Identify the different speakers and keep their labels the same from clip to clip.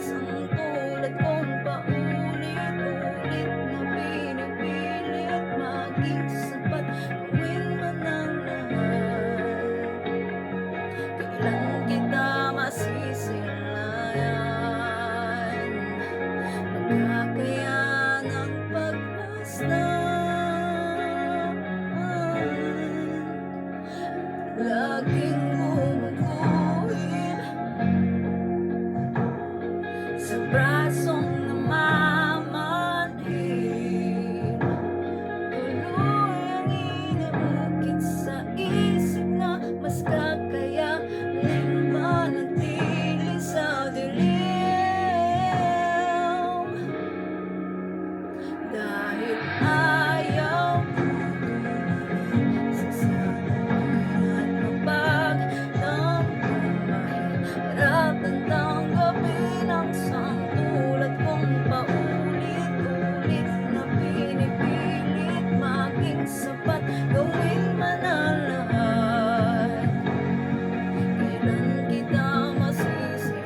Speaker 1: sang tulad kong paulit-ulit na pinipilit maging sapat. Gawin man ang lahat, kailan kita masisilayan? Magkakayanang pagmasdan, laging gumuguhit sa brasong namamanhid. Tuloy ang inaukit sa isip na mas kakayanin manatili sa dilim. Dahil ayaw sa sandalan at mapagdamdam, mahirap ang tanggapin ang sangtulad kong paulit-ulit na pinipilit maging sapat. Gawin man ang lahat, kailan kita masisilayan?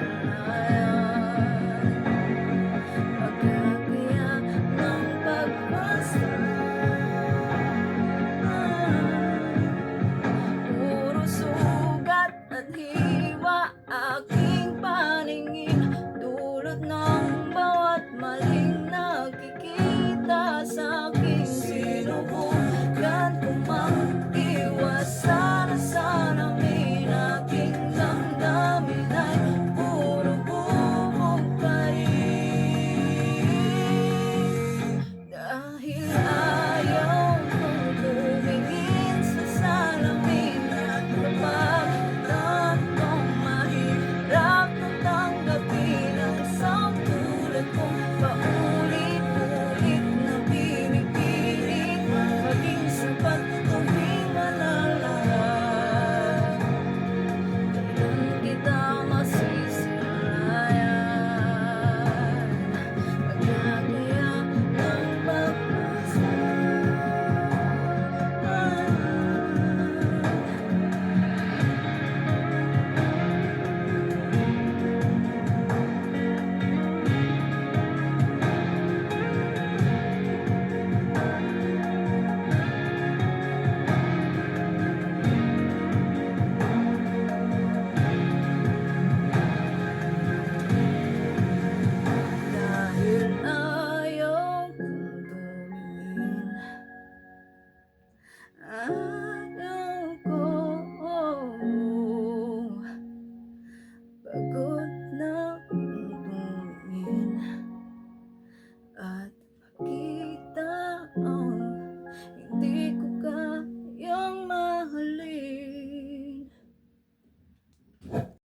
Speaker 1: Pagkakaya ng pagmasdan, puro sugat at hiwa aking paningin, dulot ng